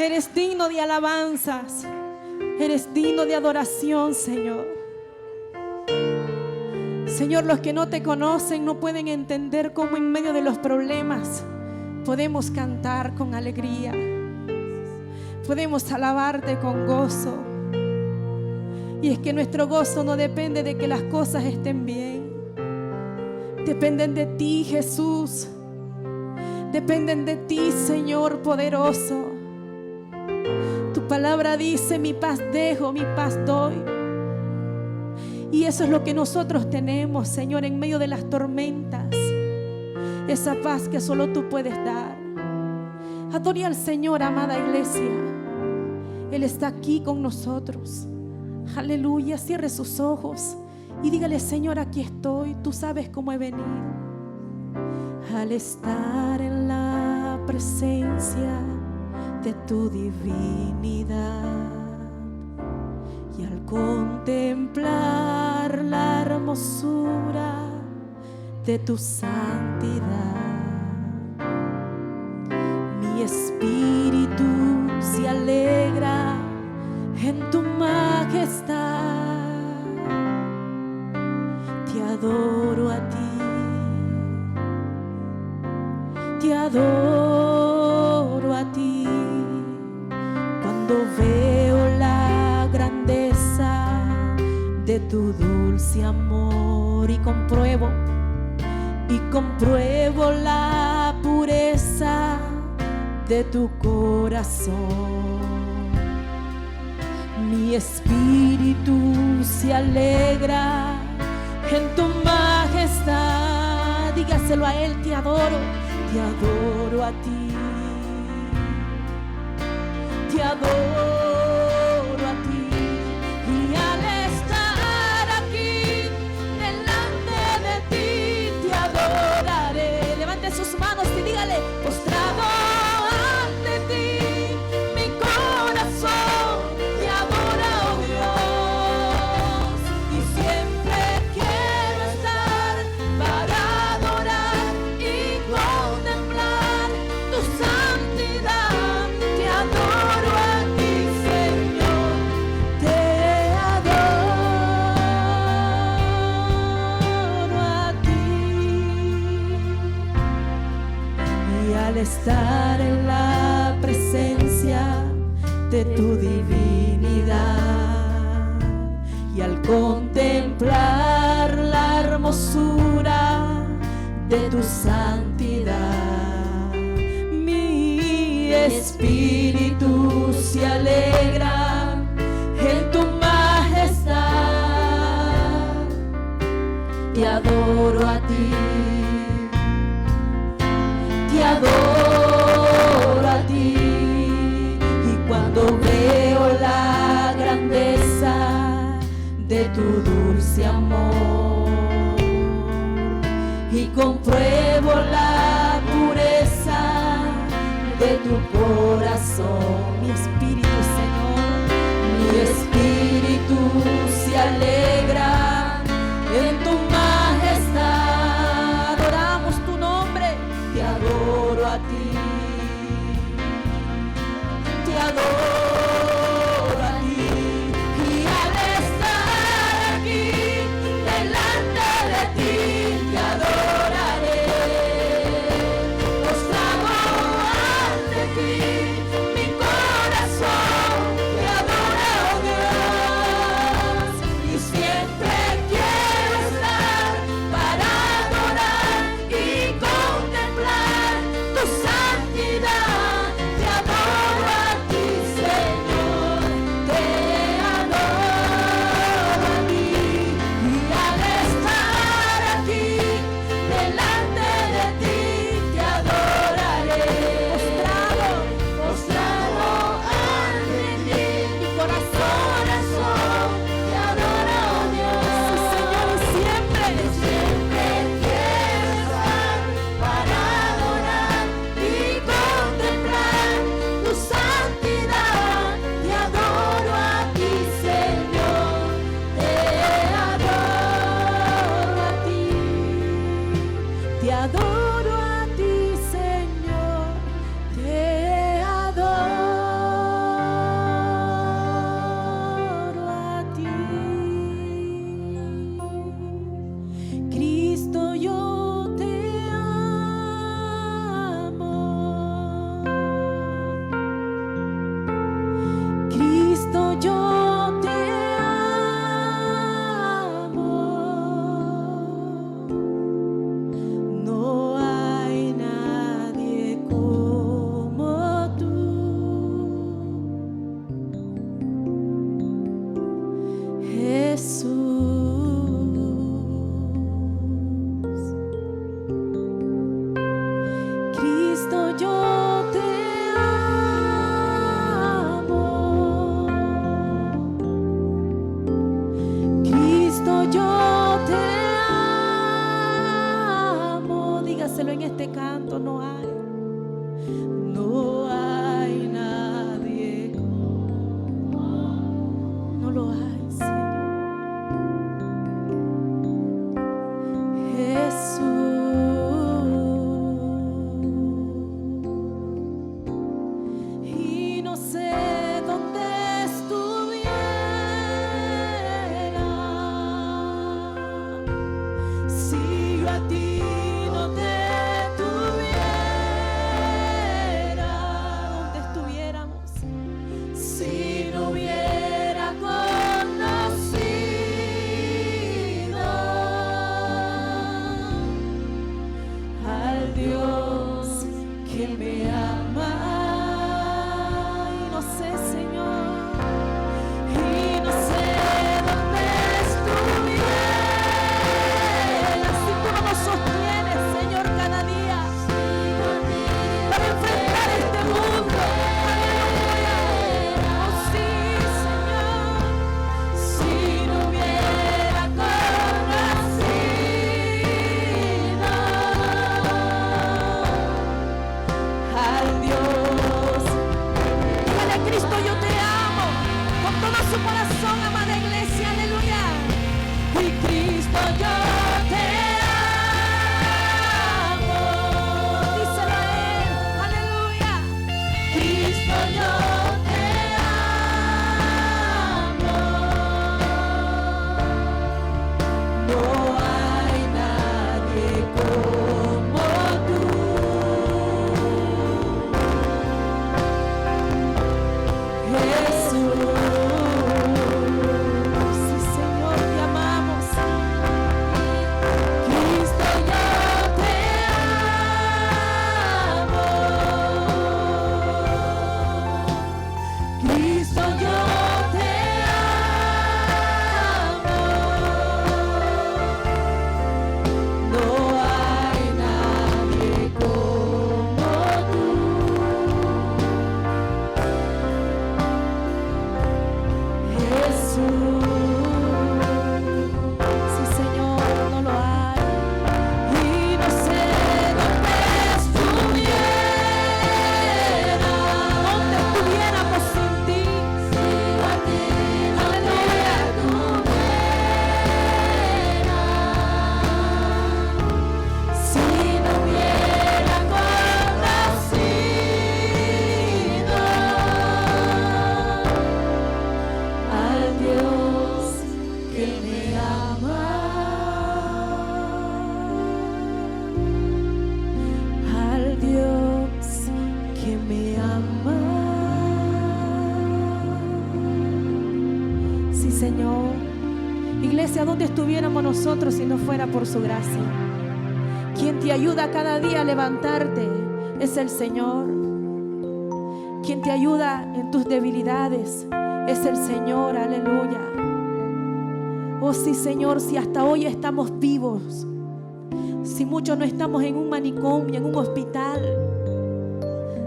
Eres digno de alabanzas. Eres digno de adoración, Señor. Señor, los que no te conocen no pueden entender cómo en medio de los problemas podemos cantar con alegría. Podemos alabarte con gozo. Y es que nuestro gozo no depende de que las cosas estén bien. Dependen de ti, Jesús. Dependen de ti, Señor poderoso. Tu palabra dice: mi paz dejo, mi paz doy. Y eso es lo que nosotros tenemos, Señor, en medio de las tormentas. Esa paz que solo tú puedes dar. Adore al Señor, amada iglesia. Él está aquí con nosotros. Aleluya. Cierre sus ojos y dígale: Señor, aquí estoy. Tú sabes cómo he venido. Al estar en la presencia de tu divinidad y al contemplar la hermosura de tu santidad, mi espíritu se alegra en tu majestad. Te adoro a ti. Te adoro a ti. Cuando veo la grandeza de tu dulce amor y compruebo la pureza de tu corazón, mi espíritu se alegra en tu majestad. Dígaselo a Él: te adoro a ti. Te adoro a ti. Y al estar aquí delante de ti, te adoraré. Levante sus manos y dígale: postrado ante ti, mi corazón te adora, oh Dios. Y siempre quiero estar para adorar y contemplar tu santidad. Te adoro a ti, Señor. Te adoro a ti. Y al estar en la presencia de tu divinidad y al contemplar la hermosura de tu santidad, mi espíritu se alegra en tu majestad. Te adoro a ti. Te adoro a ti. Y cuando veo la grandeza de tu dulce amor y compruebo la pureza de tu corazón, mi espíritu, Señor, mi espíritu se alegra en tu majestad. Adoramos tu nombre. Te adoro a ti. Te adoro a ti. Y al estar aquí delante de ti, te adoraré. Postrado ante ti, mi corazón te adora, oh Dios. Y siempre quiero estar para adorar y contemplar tu santidad. Te adoro a ti, Señor. Te adoro a ti. Y al estar aquí delante de ti, te adoraré. Postrado ante ti, mi corazón te adora, oh Dios. Señor, siempre quiero estar para adorar y contemplar tu santidad. Te adoro a ti, Señor. Te adoro a ti. Te adoro a ti, Señor. Te adoro Dígaselo en este canto, no hay nadie, no lo hay, Señor. Jesús, y no sé dónde estuviera si yo a ti no te tuviera, donde estuviéramos, si no hubiera conocido al Dios que me ama. Y no sé, Señor, y no sé dónde estuviera si tú no nos sostienes, Señor, cada día para enfrentar este mundo. Aleluya. Oh, sí, Señor, si no hubiera conocido al Dios. Dígale a Cristo, yo te amo con todo su corazón, amada iglesia, aleluya. Y Cristo, yo te amo. Díselo a Él, aleluya. Cristo, yo te amo. No hay nadie como tú. Jesús, sí, Señor, te amamos. Cristo, yo te amo. Cristo, yo te amo. No hay nadie como tú. Jesús, sí, Señor, no lo hay. Y no sé dónde estuviéramos sin ti. Aleluya. Si no hubiera conocido al Dios que me ama, al Dios que me ama. Sí, Señor. Iglesia, ¿dónde estuviéramos nosotros si no fuera por su gracia? Quien te ayuda cada día a levantarte es el Señor. Quien te ayuda en tus debilidades es el Señor, aleluya. Oh sí, Señor, si hasta hoy estamos vivos, si muchos no estamos en un manicomio, en un hospital,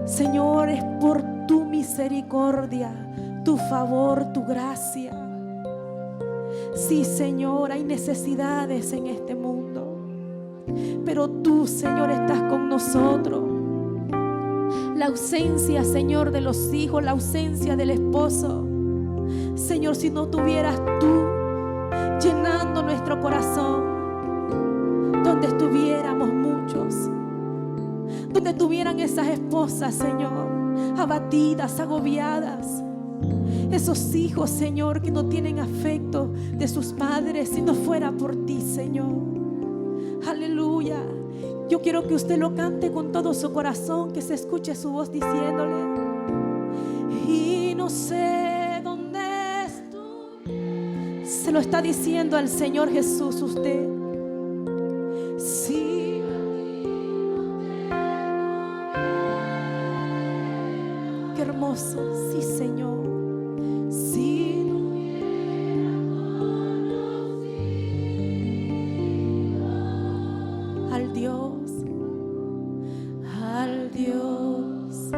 Señor, es por tu misericordia, tu favor, tu gracia. Sí, Señor, hay necesidades en este mundo, pero tú, Señor, estás con nosotros. La ausencia, Señor, de los hijos, la ausencia del esposo, Señor, si no tuvieras tú llenando nuestro corazón, donde estuviéramos muchos, donde estuvieran esas esposas, Señor, abatidas, agobiadas, esos hijos, Señor, que no tienen afecto de sus padres, si no fuera por ti, Señor. Aleluya. Yo quiero que usted lo cante con todo su corazón, que se escuche su voz diciéndole: y no sé dónde estoy. Se lo está diciendo al Señor Jesús usted. Sí. Qué hermoso. Sí, Señor. Sí. Al Dios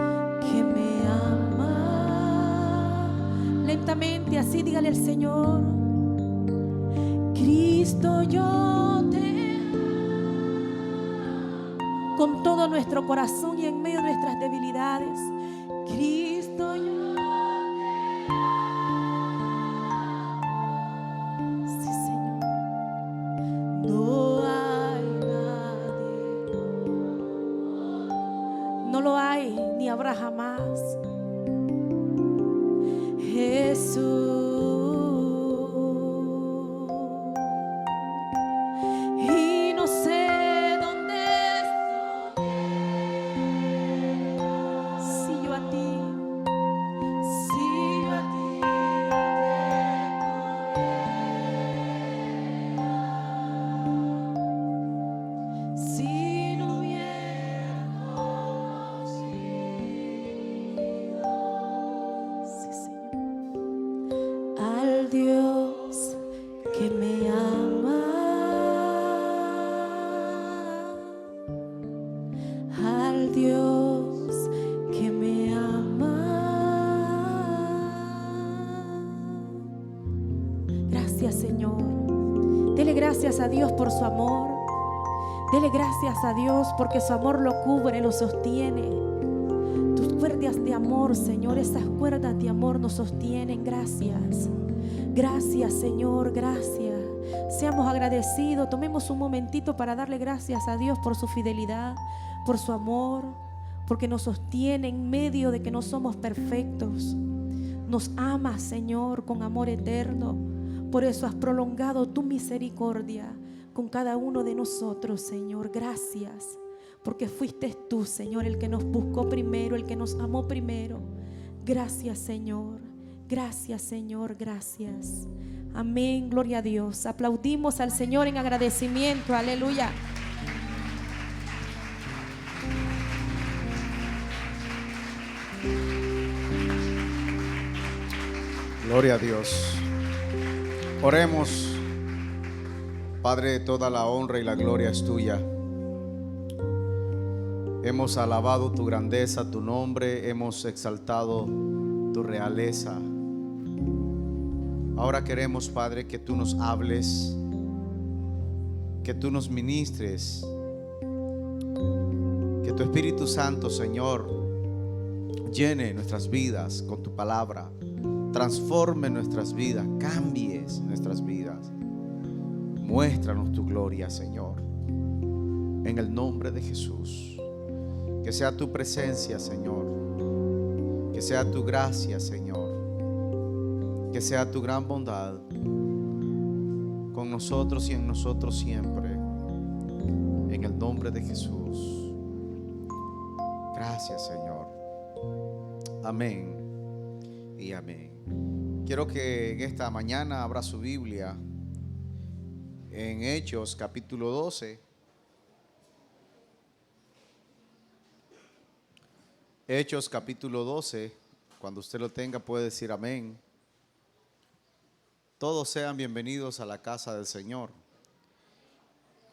que me ama. Lentamente, así dígale al Señor: Cristo, yo te amo. con todo nuestro corazón y en medio de nuestras debilidades. Cristo, yo sí, Señor. No hay nadie, no lo hay ni habrá jamás. Jesús. Y no sé dónde estoy si yo a ti si no hubiera conocido, sí, Señor, al Dios que me ama, al Dios que me ama. Gracias, Señor. Dele gracias a Dios por su amor. Dele gracias a Dios porque su amor lo cubre, lo sostiene. Tus cuerdas de amor, Señor, esas cuerdas de amor nos sostienen. Gracias. Gracias, Señor, gracias. Seamos agradecidos. Tomemos un momentito para darle gracias a Dios por su fidelidad, por su amor, porque nos sostiene en medio de que no somos perfectos. Nos ama, Señor, con amor eterno. Por eso has prolongado tu misericordia con cada uno de nosotros, Señor. Gracias, porque fuiste tú, Señor, el que nos buscó primero, el que nos amó primero. Gracias, Señor. Gracias, Señor. Gracias. Amén. Gloria a Dios. Aplaudimos al Señor en agradecimiento. Aleluya. Gloria a Dios. Oremos. Padre, toda la honra y la gloria es tuya. Hemos alabado tu grandeza, tu nombre, hemos exaltado tu realeza. Ahora queremos, Padre, que tú nos hables, que tú nos ministres, que tu Espíritu Santo, Señor, llene nuestras vidas con tu palabra, transforme nuestras vidas, cambies nuestras vidas. Muéstranos tu gloria, Señor, en el nombre de Jesús. Que sea tu presencia, Señor, que sea tu gracia, Señor, que sea tu gran bondad con nosotros y en nosotros siempre, en el nombre de Jesús. Gracias, Señor. Amén y amén. Quiero que en esta mañana abra su Biblia en Hechos capítulo 12. Hechos capítulo 12. Cuando usted lo tenga puede decir amén. Todos sean bienvenidos a la casa del Señor.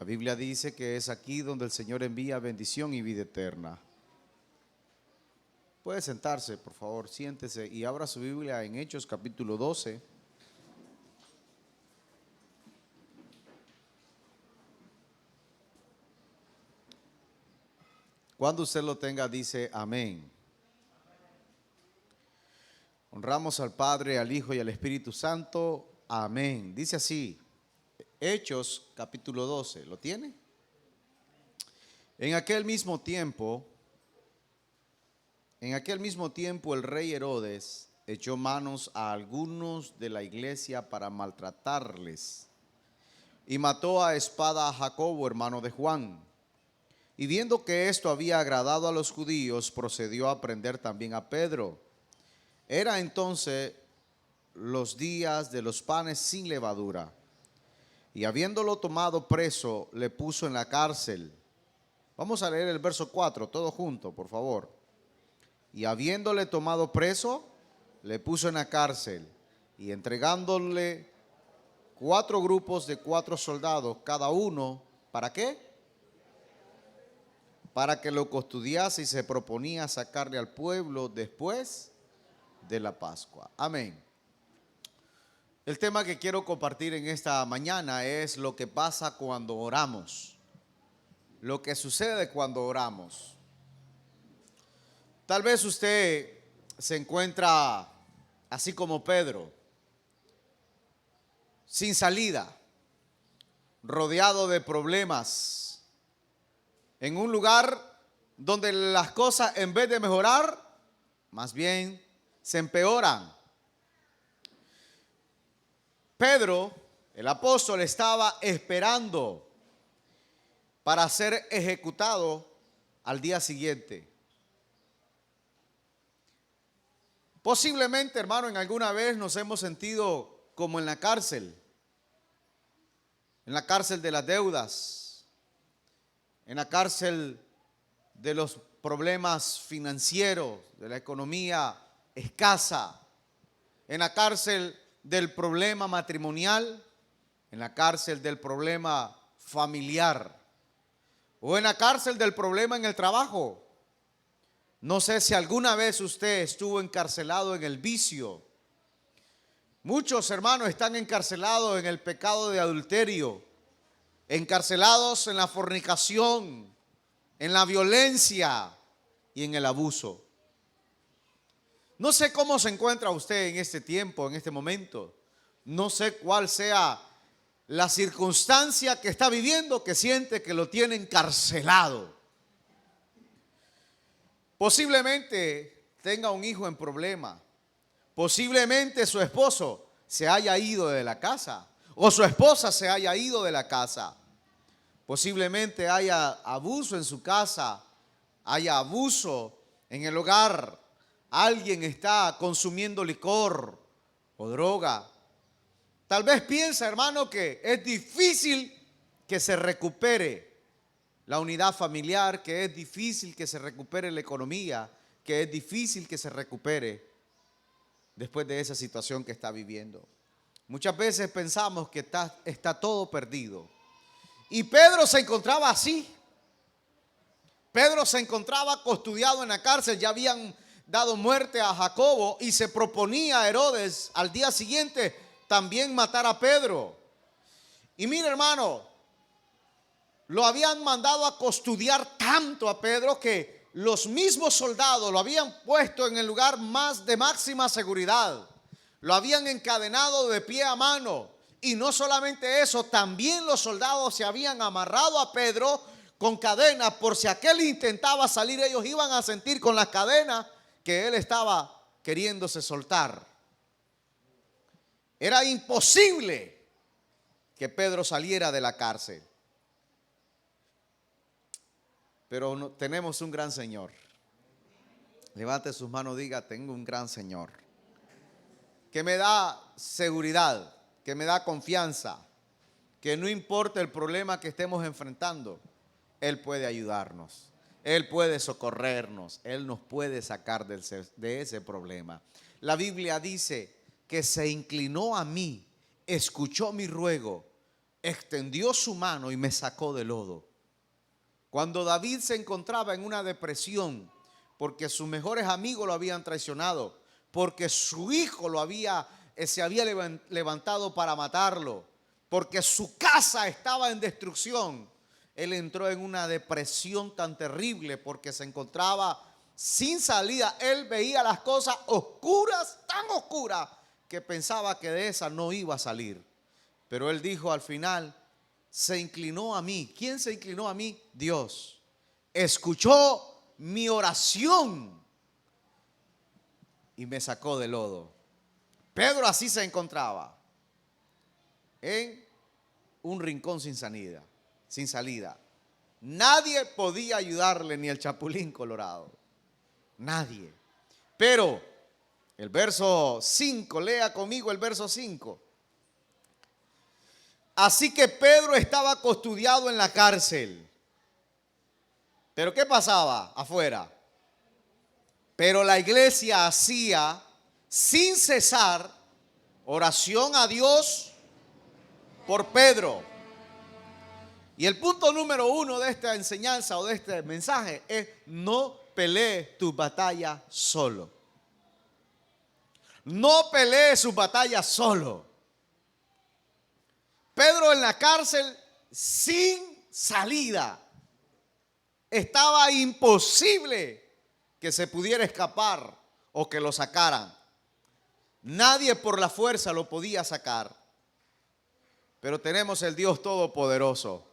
La Biblia dice que es aquí donde el Señor envía bendición y vida eterna. Puede sentarse, por favor, siéntese y abra su Biblia en Hechos capítulo 12. Cuando usted lo tenga, dice amén. Honramos al Padre, al Hijo y al Espíritu Santo. Amén. Dice así, Hechos capítulo 12. ¿Lo tiene? En aquel mismo tiempo el rey Herodes echó manos a algunos de la iglesia para maltratarles y mató a espada a Jacobo, hermano de Juan. Y viendo que esto había agradado a los judíos, procedió a prender también a Pedro. Era entonces los días de los panes sin levadura. Y habiéndolo tomado preso, le puso en la cárcel. Vamos a leer el verso 4, todo junto, por favor. Y habiéndole tomado preso, le puso en la cárcel. Y entregándole 4 grupos de 4 soldados, cada uno, ¿para qué? Para que lo custodiase, y se proponía sacarle al pueblo después de la Pascua. Amén. El tema que quiero compartir en esta mañana es lo que pasa cuando oramos. lo que sucede cuando oramos. Tal vez usted se encuentra así como Pedro, sin salida, rodeado de problemas, en un lugar donde las cosas en vez de mejorar, más bien se empeoran. Pedro, el apóstol, estaba esperando para ser ejecutado al día siguiente. Posiblemente, hermano, en alguna vez nos hemos sentido como en la cárcel de las deudas, en la cárcel de los problemas financieros, de la economía escasa, en la cárcel del problema matrimonial, en la cárcel del problema familiar o en la cárcel del problema en el trabajo. No sé si alguna vez usted estuvo encarcelado en el vicio. Muchos hermanos están encarcelados en el pecado de adulterio, encarcelados en la fornicación, en la violencia y en el abuso. No sé cómo se encuentra usted en este tiempo, en este momento. No sé cuál sea la circunstancia que está viviendo, que siente que lo tiene encarcelado. Posiblemente tenga un hijo en problema. Posiblemente su esposo se haya ido de la casa o su esposa se haya ido de la casa. Posiblemente haya abuso en su casa, haya abuso en el hogar. Alguien está consumiendo licor o droga. Tal vez piensa, hermano, que es difícil que se recupere la unidad familiar, que es difícil que se recupere la economía, que es difícil que se recupere después de esa situación que está viviendo. Muchas veces pensamos que está todo perdido. Y Pedro se encontraba así. Pedro se encontraba custodiado en la cárcel. Ya habían dado muerte a Jacobo y se proponía a Herodes al día siguiente también matar a Pedro. Y mire, hermano, lo habían mandado a custodiar tanto a Pedro que los mismos soldados lo habían puesto en el lugar más de máxima seguridad. Lo habían encadenado de pie a mano. Y no solamente eso, también los soldados se habían amarrado a Pedro con cadenas por si aquel intentaba salir, ellos iban a sentir con las cadenas que él estaba queriéndose soltar. Era imposible que Pedro saliera de la cárcel. Pero tenemos un gran Señor. Levante sus manos, diga: tengo un gran Señor que me da seguridad, que me da confianza, que no importa el problema que estemos enfrentando, Él puede ayudarnos, Él puede socorrernos, Él nos puede sacar de ese problema. La Biblia dice que se inclinó a mí, escuchó mi ruego, extendió su mano y me sacó del lodo. Cuando David se encontraba en una depresión porque sus mejores amigos lo habían traicionado, porque su hijo se había levantado para matarlo, porque su casa estaba en destrucción, él entró en una depresión tan terrible porque se encontraba sin salida. Él veía las cosas oscuras, tan oscuras, que pensaba que de esa no iba a salir. Pero él dijo al final: se inclinó a mí. ¿Quién se inclinó a mí? Dios. Escuchó mi oración y me sacó del lodo. Pedro así se encontraba, en un rincón sin salida. Nadie podía ayudarle, ni el Chapulín Colorado. Nadie. Pero el verso 5, lea conmigo el verso 5. Así que Pedro estaba custodiado en la cárcel. ¿Pero qué pasaba afuera? Pero la iglesia hacía sin cesar oración a Dios por Pedro. Y el punto número 1 de esta enseñanza o de este mensaje es: no pelees tu batalla solo. No pelees su batalla solo. Pedro en la cárcel sin salida. estaba imposible que se pudiera escapar o que lo sacaran. Nadie por la fuerza lo podía sacar. Pero tenemos el Dios Todopoderoso.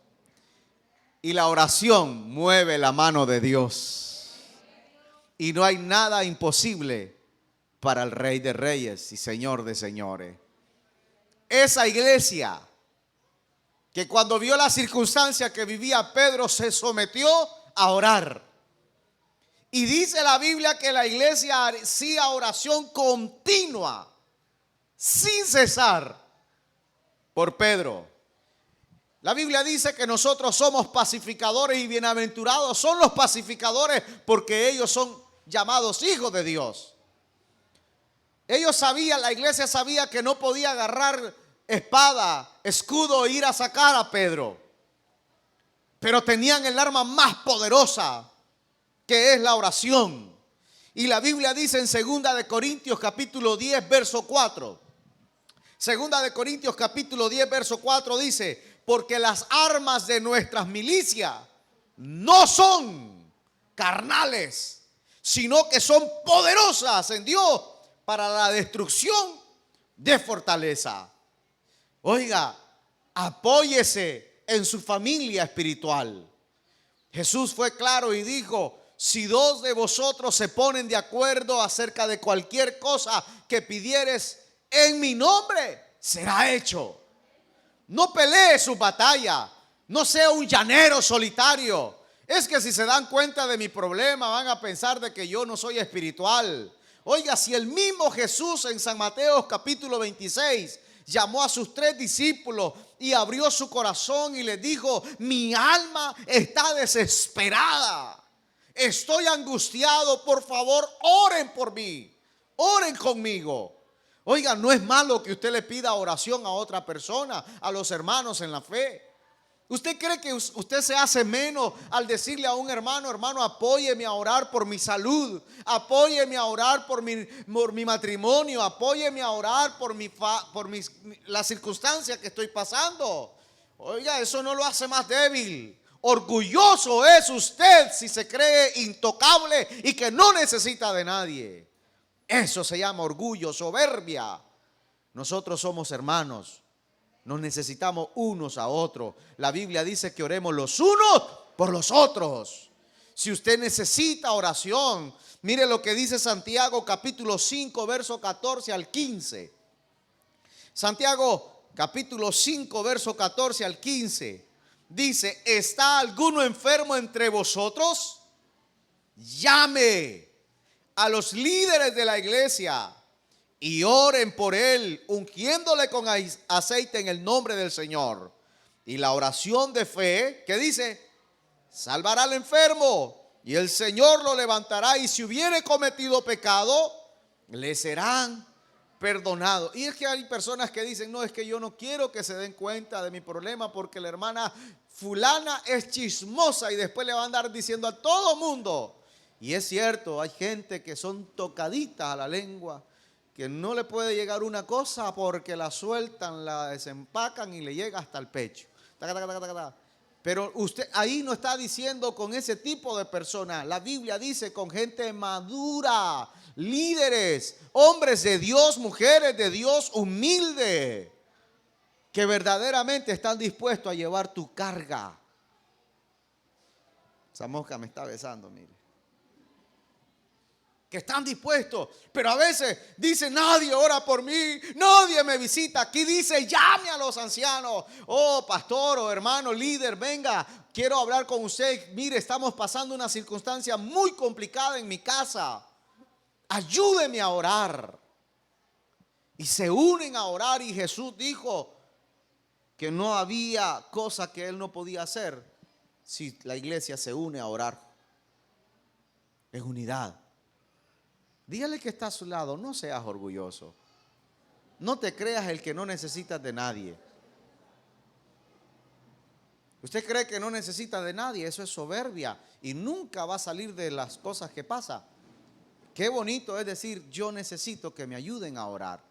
Y la oración mueve la mano de Dios. Y no hay nada imposible para el Rey de Reyes y Señor de Señores. Esa iglesia que cuando vio la circunstancia que vivía Pedro se sometió a orar. Y dice la Biblia que la iglesia hacía oración continua, sin cesar, por Pedro. La Biblia dice que nosotros somos pacificadores y bienaventurados son los pacificadores porque ellos son llamados hijos de Dios. Ellos sabían, la iglesia sabía que no podía agarrar espada, escudo e ir a sacar a Pedro. Pero tenían el arma más poderosa, que es la oración. Y la Biblia dice en 2 de Corintios capítulo 10 verso 4. 2 de Corintios capítulo 10 verso 4 dice: porque las armas de nuestras milicias no son carnales, sino que son poderosas en Dios para la destrucción de fortaleza. Oiga, apóyese en su familia espiritual. Jesús fue claro y dijo: si dos de vosotros se ponen de acuerdo acerca de cualquier cosa que pidieres en mi nombre, será hecho. No pelee su batalla, no sea un llanero solitario. Es que si se dan cuenta de mi problema van a pensar de que yo no soy espiritual. Oiga, si el mismo Jesús en San Mateo capítulo 26 llamó a sus 3 discípulos y abrió su corazón y les dijo: mi alma está desesperada, estoy angustiado, por favor oren por mí, oren conmigo. Oiga, no es malo que usted le pida oración a otra persona, a los hermanos en la fe. ¿Usted cree que usted se hace menos al decirle a un hermano: hermano, apóyeme a orar por mi salud, apóyeme a orar por mi matrimonio, apóyeme a orar por la circunstancia que estoy pasando? Oiga, eso no lo hace más débil. Orgulloso es usted si se cree intocable y que no necesita de nadie. Eso se llama orgullo, soberbia. Nosotros somos hermanos. Nos necesitamos unos a otros. La Biblia dice que oremos los unos por los otros. Si usted necesita oración, mire lo que dice Santiago capítulo 5 verso 14 al 15. Santiago capítulo 5 verso 14 al 15 dice: ¿está alguno enfermo entre vosotros? Llame a los líderes de la iglesia y oren por él, ungiéndole con aceite en el nombre del Señor. Y la oración de fe, ¿qué dice? Salvará al enfermo y el Señor lo levantará, y si hubiere cometido pecado, le serán perdonados. Y es que hay personas que dicen: no, es que yo no quiero que se den cuenta de mi problema porque la hermana fulana es chismosa y después le va a andar diciendo a todo mundo. Y es cierto, hay gente que son tocaditas a la lengua, que no le puede llegar una cosa porque la sueltan, la desempacan y le llega hasta el pecho. Pero usted ahí no está diciendo con ese tipo de personas. La Biblia dice con gente madura, líderes, hombres de Dios, mujeres de Dios, humildes, que verdaderamente están dispuestos a llevar tu carga. Esa mosca me está besando, mire. Que están dispuestos, pero a veces dice: nadie ora por mí, nadie me visita. Aquí dice: llame a los ancianos. Oh, pastor o hermano líder, venga, quiero hablar con usted. Mire, estamos pasando una circunstancia muy complicada en mi casa, ayúdeme a orar. Y se unen a orar. Y Jesús dijo que no había cosa que él no podía hacer si la iglesia se une a orar. Es unidad. Dígale que está a su lado: no seas orgulloso. No te creas el que no necesitas de nadie. Usted cree que no necesita de nadie, eso es soberbia y nunca va a salir de las cosas que pasa. Qué bonito es decir: yo necesito que me ayuden a orar.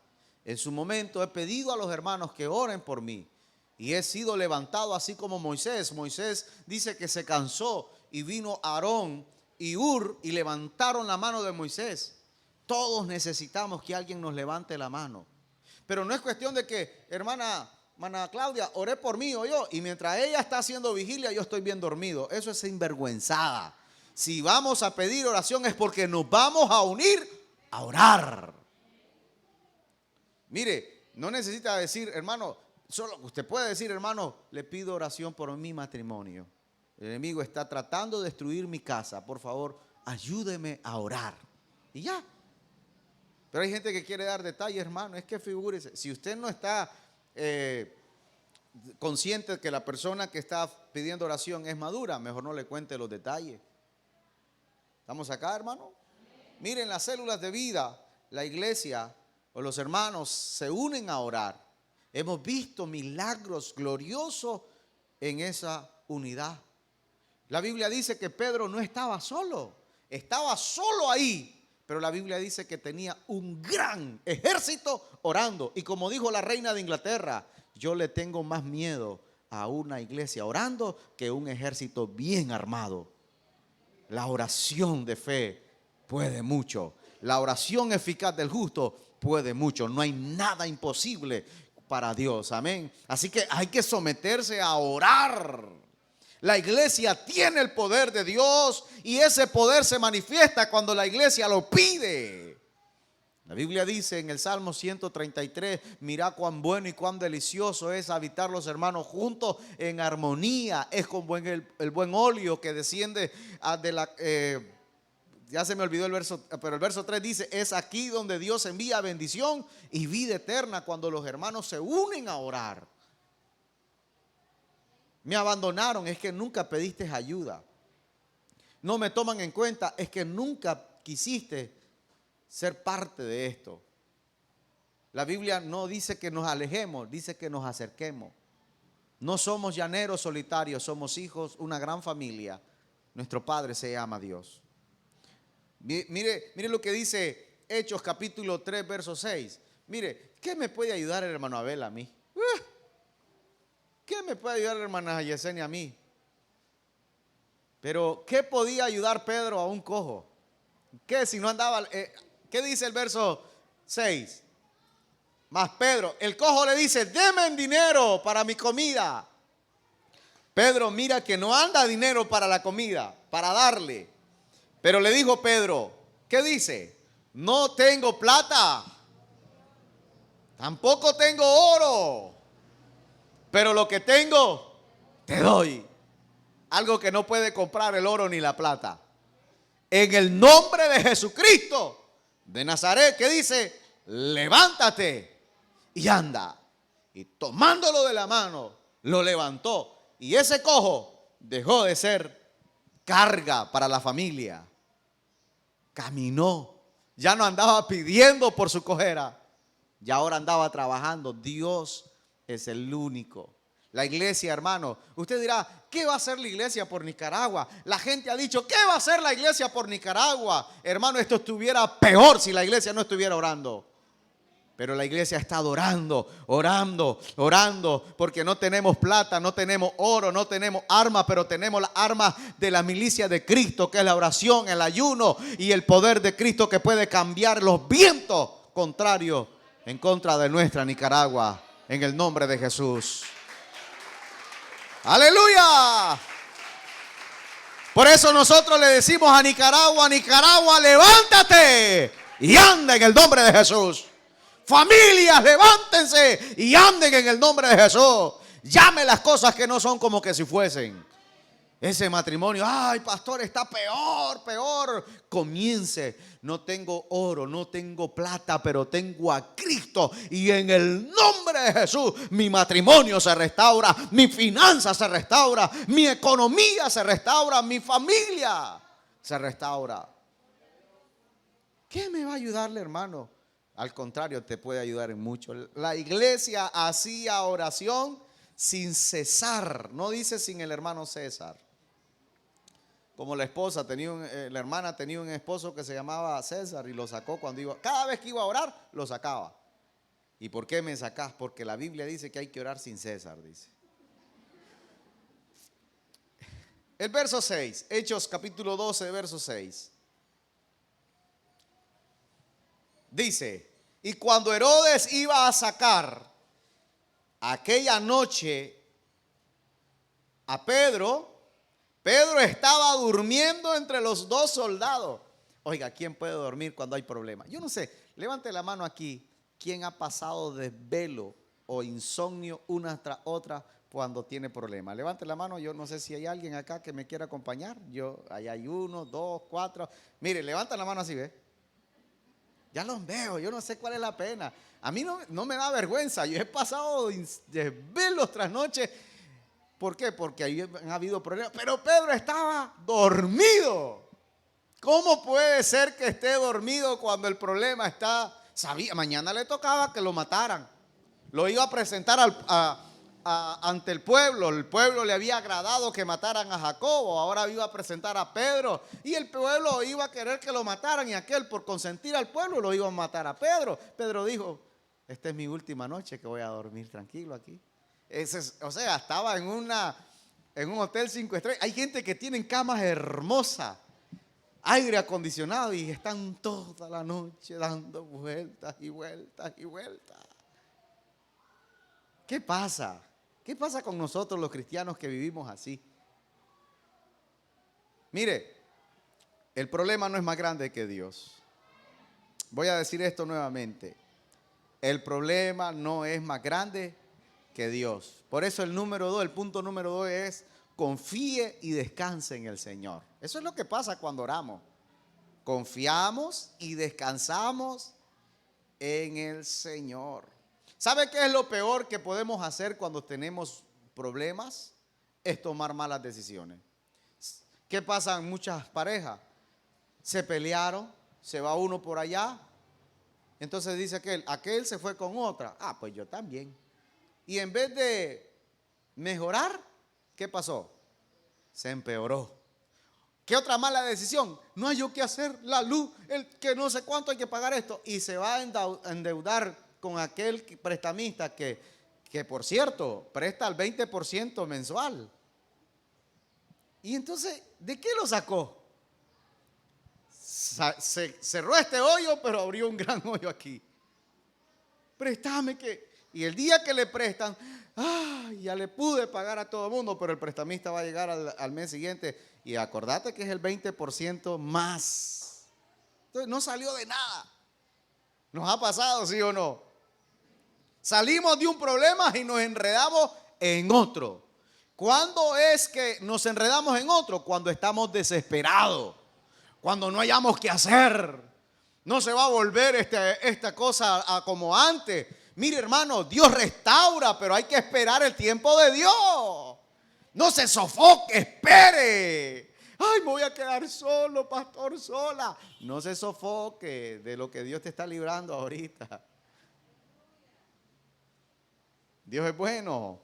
En su momento he pedido a los hermanos que oren por mí y he sido levantado así como Moisés. Moisés dice que se cansó y vino Aarón y Hur y levantaron la mano de Moisés. Todos necesitamos que alguien nos levante la mano. Pero no es cuestión de que, hermana Claudia, oré por mí o yo, y mientras ella está haciendo vigilia, yo estoy bien dormido. Eso es sinvergüenzada. Si vamos a pedir oración es porque nos vamos a unir a orar. Mire, no necesita decir, hermano, solo usted puede decir, hermano, le pido oración por mi matrimonio. El enemigo está tratando de destruir mi casa. Por favor, ayúdeme a orar. Y ya. Pero hay gente que quiere dar detalles, hermano. Es que figúrese, si usted no está consciente de que la persona que está pidiendo oración es madura, mejor no le cuente los detalles. ¿Estamos acá, hermano? Miren, las células de vida, la iglesia o los hermanos se unen a orar. Hemos visto milagros gloriosos en esa unidad. La Biblia dice que Pedro no estaba solo ahí. Pero la Biblia dice que tenía un gran ejército orando. Y como dijo la reina de Inglaterra, yo le tengo más miedo a una iglesia orando que a un ejército bien armado. La oración de fe puede mucho. La oración eficaz del justo puede mucho. No hay nada imposible para Dios. Amén. Así que hay que someterse a orar. La iglesia tiene el poder de Dios y ese poder se manifiesta cuando la iglesia lo pide. La Biblia dice en el Salmo 133, mira cuán bueno y cuán delicioso es habitar los hermanos juntos en armonía. Es como el buen óleo que desciende de la... ya se me olvidó el verso, pero el verso 3 dice, es aquí donde Dios envía bendición y vida eterna cuando los hermanos se unen a orar. Me abandonaron, es que nunca pediste ayuda. No me toman en cuenta, es que nunca quisiste ser parte de esto. La Biblia no dice que nos alejemos, dice que nos acerquemos. No somos llaneros solitarios, somos hijos, una gran familia. Nuestro Padre se llama Dios. Mire lo que dice Hechos capítulo 3, verso 6. Mire, ¿qué me puede ayudar el hermano Abel a mí? ¿Qué me puede ayudar la hermana Yesenia a mí? Pero ¿qué podía ayudar Pedro a un cojo? ¿Qué si no andaba? ¿Qué dice el verso 6? Mas Pedro, el cojo le dice, deme dinero para mi comida. Pedro mira que no anda dinero para la comida, para darle. Pero le dijo Pedro, ¿qué dice? No tengo plata, tampoco tengo oro, pero lo que tengo te doy. Algo que no puede comprar el oro ni la plata. En el nombre de Jesucristo de Nazaret, ¿qué dice? Levántate y anda. Y tomándolo de la mano, lo levantó. Y ese cojo dejó de ser carga para la familia. Caminó. Ya no andaba pidiendo por su cojera. Ya ahora andaba trabajando. Dios es el único. La iglesia, hermano, usted dirá, ¿qué va a hacer la iglesia por Nicaragua? La gente ha dicho, ¿qué va a hacer la iglesia por Nicaragua? Hermano, esto estuviera peor si la iglesia no estuviera orando. Pero la iglesia está orando, porque no tenemos plata, no tenemos oro, no tenemos armas, pero tenemos las armas de la milicia de Cristo, que es la oración, el ayuno y el poder de Cristo que puede cambiar los vientos contrarios en contra de nuestra Nicaragua, en el nombre de Jesús. ¡Aleluya! Por eso nosotros le decimos a Nicaragua, Nicaragua, levántate y anda en el nombre de Jesús. Familias, levántense y anden en el nombre de Jesús. Llame las cosas que no son como que si fuesen. Ese matrimonio, ay pastor, está peor. Comience, no tengo oro, no tengo plata, pero tengo a Cristo. Y en el nombre de Jesús, mi matrimonio se restaura, mi finanza se restaura, mi economía se restaura, mi familia se restaura. ¿Qué me va a ayudarle, hermano? Al contrario, te puede ayudar en mucho. La iglesia hacía oración sin cesar. No dice sin el hermano César. Como la esposa la hermana tenía un esposo que se llamaba César y lo sacó cuando iba. Cada vez que iba a orar, lo sacaba. ¿Y por qué me sacás? Porque la Biblia dice que hay que orar sin César, dice. El verso 6, Hechos capítulo 12, verso 6. Dice, y cuando Herodes iba a sacar aquella noche a Pedro, Pedro estaba durmiendo entre los dos soldados. Oiga, ¿quién puede dormir cuando hay problemas? Yo no sé, levante la mano aquí. ¿Quién ha pasado desvelo o insomnio una tras otra cuando tiene problemas? Levante la mano, yo no sé si hay alguien acá que me quiera acompañar. Ahí hay 1, 2, 4. Mire, levanta la mano así, ¿ve? Ya los veo, yo no sé cuál es la pena. A mí no me da vergüenza. Yo he pasado desvelos tras noche. ¿Por qué? Porque ahí han habido problemas. Pero Pedro estaba dormido. ¿Cómo puede ser que esté dormido cuando el problema está? Sabía, mañana le tocaba que lo mataran. Lo iba a presentar ante el pueblo. El pueblo le había agradado que mataran a Jacobo. Ahora iba a presentar a Pedro. Y el pueblo iba a querer que lo mataran. Y aquel, por consentir al pueblo, lo iba a matar a Pedro. Pedro dijo, esta es mi última noche que voy a dormir tranquilo aquí. O sea, estaba en un hotel 5 estrellas. Hay gente que tiene camas hermosas, aire acondicionado, y están toda la noche dando vueltas y vueltas y vueltas. ¿Qué pasa? ¿Qué pasa con nosotros los cristianos que vivimos así? Mire, el problema no es más grande que Dios. Voy a decir esto nuevamente. El problema no es más grande que Dios. Por eso el punto número 2 es: confíe y descanse en el Señor. Eso es lo que pasa cuando oramos. Confiamos y descansamos en el Señor. ¿Sabe qué es lo peor que podemos hacer cuando tenemos problemas? Es tomar malas decisiones. ¿Qué pasa en muchas parejas? Se pelearon, se va uno por allá, entonces dice aquel se fue con otra. Ah, pues yo también. Y en vez de mejorar, ¿qué pasó? Se empeoró. ¿Qué otra mala decisión? No hay yo qué hacer, la luz, el que no sé cuánto hay que pagar esto. Y se va a endeudar con aquel prestamista que por cierto, presta el 20% mensual. Y entonces, ¿de qué lo sacó? Se cerró este hoyo, pero abrió un gran hoyo aquí. Préstame que... Y el día que le prestan, ya le pude pagar a todo el mundo, pero el prestamista va a llegar al mes siguiente. Y acordate que es el 20% más. Entonces no salió de nada. ¿Nos ha pasado, sí o no? Salimos de un problema y nos enredamos en otro. ¿Cuándo es que nos enredamos en otro? Cuando estamos desesperados. Cuando no hayamos qué hacer. No se va a volver esta cosa como antes. Mire, hermano, Dios restaura, pero hay que esperar el tiempo de Dios. No se sofoque, espere. Ay, me voy a quedar solo, pastor, sola. No se sofoque de lo que Dios te está librando ahorita. Dios es bueno.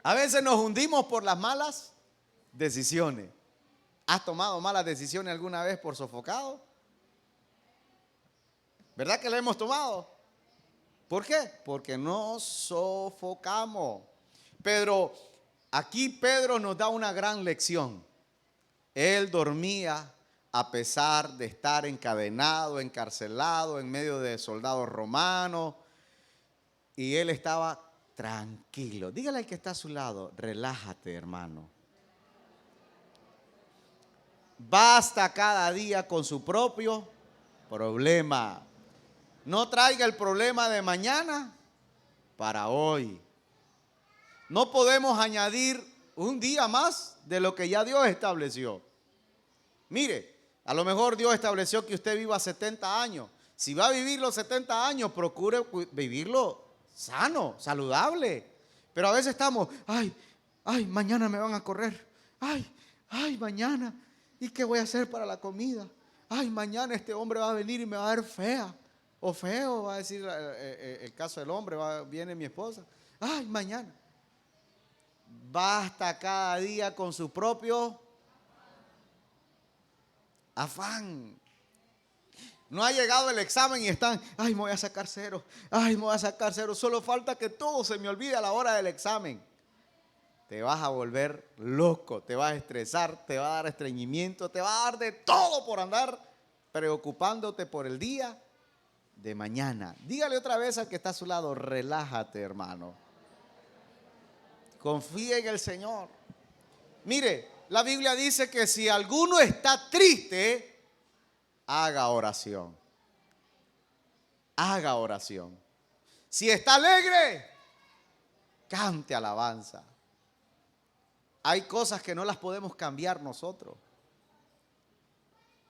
A veces nos hundimos por las malas decisiones. ¿Has tomado malas decisiones alguna vez por sofocado? ¿Verdad que la hemos tomado? ¿Por qué? Porque nos sofocamos. Pero aquí Pedro nos da una gran lección. Él dormía a pesar de estar encadenado, encarcelado en medio de soldados romanos. Y él estaba tranquilo. Dígale al que está a su lado, relájate, hermano. Basta cada día con su propio problema. No traiga el problema de mañana para hoy. No podemos añadir un día más de lo que ya Dios estableció. Mire, a lo mejor Dios estableció que usted viva 70 años. Si va a vivir los 70 años, procure vivirlo sano, saludable. Pero a veces estamos, mañana me van a correr. Mañana. ¿Y qué voy a hacer para la comida? Mañana este hombre va a venir y me va a ver fea. O feo, va a decir el caso del hombre, viene mi esposa. Mañana. Basta cada día con su propio afán. No ha llegado el examen y están, me voy a sacar cero. Me voy a sacar cero. Solo falta que todo se me olvide a la hora del examen. te vas a volver loco, te vas a estresar, te va a dar estreñimiento, te va a dar de todo por andar preocupándote por el día de mañana. Dígale otra vez al que está a su lado, relájate, hermano. Confía en el Señor. Mire, la Biblia dice que si alguno está triste, haga oración. Haga oración. Si está alegre, cante alabanza. Hay cosas que no las podemos cambiar nosotros.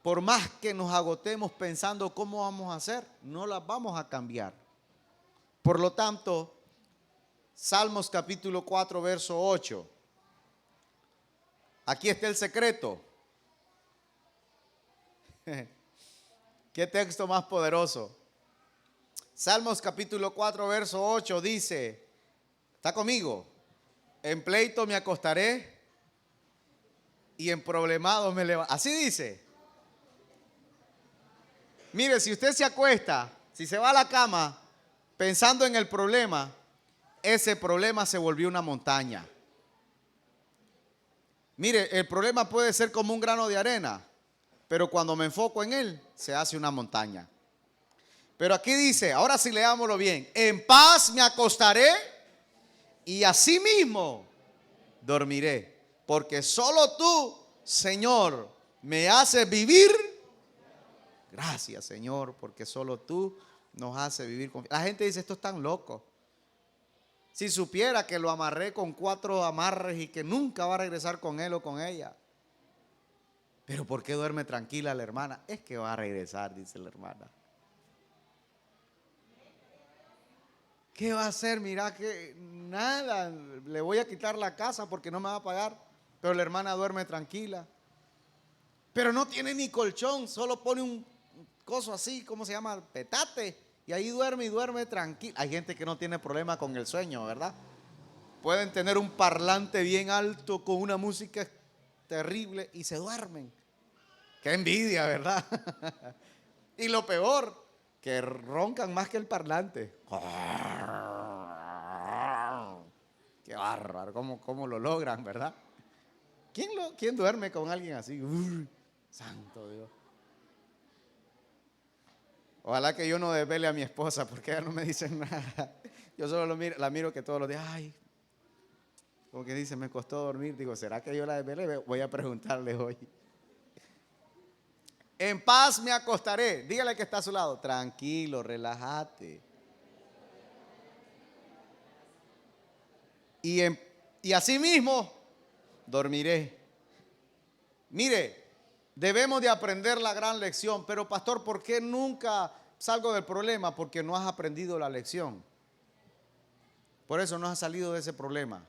Por más que nos agotemos pensando cómo vamos a hacer, no las vamos a cambiar. Por lo tanto, Salmos capítulo 4, verso 8. Aquí está el secreto. ¿Qué texto más poderoso? Salmos capítulo 4, verso 8 dice, ¿está conmigo? En pleito me acostaré y en problemado me levantaré. Así dice. Mire, si usted se acuesta, si se va a la cama pensando en el problema, ese problema se volvió una montaña. Mire, el problema puede ser como un grano de arena, pero cuando me enfoco en él, se hace una montaña. Pero aquí dice, ahora sí leámoslo bien, en paz me acostaré y asimismo dormiré, porque solo tú, Señor, me haces vivir. Gracias, Señor, porque solo tú nos haces vivir. La gente dice, esto es tan loco. Si supiera que lo amarré con 4 amarres y que nunca va a regresar con él o con ella. Pero ¿por qué duerme tranquila la hermana? Es que va a regresar, dice la hermana. ¿Qué va a hacer? Mira que nada, le voy a quitar la casa porque no me va a pagar. Pero la hermana duerme tranquila. Pero no tiene ni colchón, solo pone un coso así, ¿cómo se llama? Petate. Y ahí duerme y duerme tranquila. Hay gente que no tiene problema con el sueño, ¿verdad? Pueden tener un parlante bien alto con una música terrible y se duermen. Qué envidia, ¿verdad? Y lo peor, que roncan más que el parlante. Qué bárbaro, ¿cómo lo logran, verdad? ¿Quién duerme con alguien así? Santo Dios. Ojalá que yo no desvele a mi esposa porque ella no me dice nada. Yo solo la miro que todos los días, ay, como que dice, me costó dormir. Digo, ¿será que yo la desvelé? Voy a preguntarle hoy. En paz me acostaré. Dígale que está a su lado. Tranquilo, relájate. Y así mismo dormiré. Mire, debemos de aprender la gran lección. Pero pastor, ¿por qué nunca salgo del problema? Porque no has aprendido la lección. Por eso no has salido de ese problema.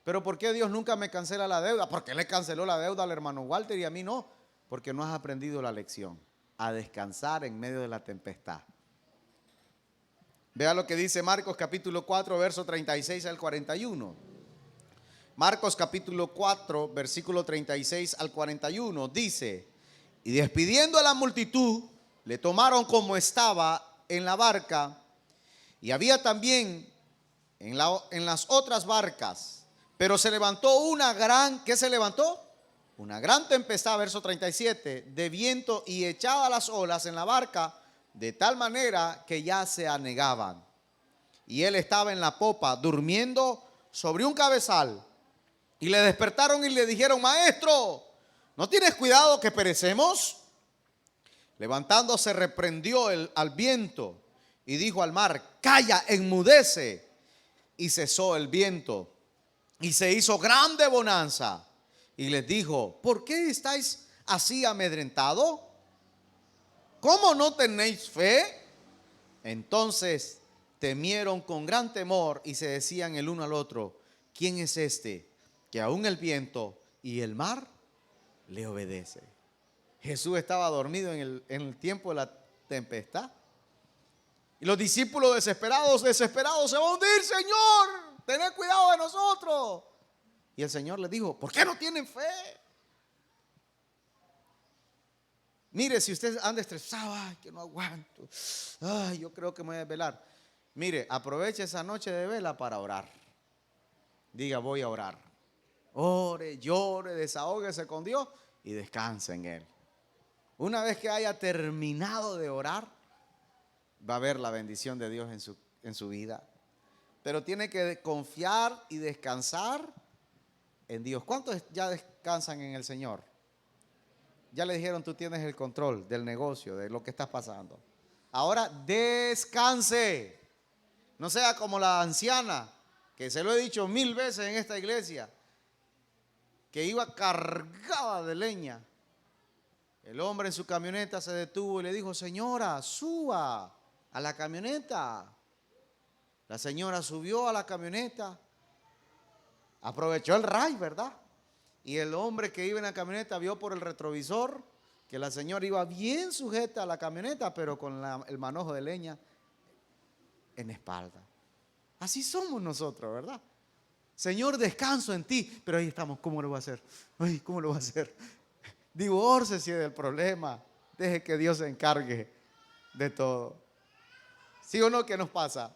Pero ¿por qué Dios nunca me cancela la deuda? ¿Por qué le canceló la deuda al hermano Walter y a mí no? Porque no has aprendido la lección. A descansar en medio de la tempestad. Vea lo que dice Marcos capítulo 4, verso 36 al 41. Marcos capítulo 4, versículo 36 al 41 dice, y despidiendo a la multitud, le tomaron como estaba en la barca, y había también en las otras barcas, pero se levantó una gran, ¿qué se levantó? Una gran tempestad, verso 37, de viento y echaba las olas en la barca, de tal manera que ya se anegaban. Y él estaba en la popa, durmiendo sobre un cabezal. Y le despertaron y le dijeron, maestro, ¿no tienes cuidado que perecemos? Levantándose reprendió al viento y dijo al mar, calla, enmudece. Y cesó el viento y se hizo grande bonanza. Y les dijo, ¿por qué estáis así amedrentados? ¿Cómo no tenéis fe? Entonces temieron con gran temor y se decían el uno al otro, ¿quién es este que aún el viento y el mar le obedece? Jesús estaba dormido en el tiempo de la tempestad. Y los discípulos desesperados se van a hundir, Señor, tened cuidado de nosotros. Y el Señor les dijo, ¿por qué no tienen fe? Mire, si usted anda estresado, ay, que no aguanto, ay, yo creo que me voy a desvelar. Mire, aproveche esa noche de vela para orar. Diga, voy a orar. ore, llore, desahóguese con Dios y descanse en Él. Una vez que haya terminado de orar, va a ver la bendición de Dios en su vida. Pero tiene que confiar y descansar en Dios. ¿Cuántos ya descansan en el Señor? Ya le dijeron, tú tienes el control del negocio, de lo que estás pasando. Ahora descanse. No sea como la anciana, que se lo he dicho 1000 veces en esta iglesia, que iba cargada de leña. El hombre en su camioneta se detuvo y le dijo, señora, suba a la camioneta. La señora subió a la camioneta, aprovechó el ray, ¿verdad? Y el hombre que iba en la camioneta vio por el retrovisor que la señora iba bien sujeta a la camioneta, pero con el manojo de leña en la espalda. Así somos nosotros, ¿verdad? Señor, descanso en ti, pero ahí estamos, ¿cómo lo va a hacer? Ay, ¿cómo lo va a hacer? Divórcese del problema, deje que Dios se encargue de todo. ¿Sí o no? ¿Qué nos pasa?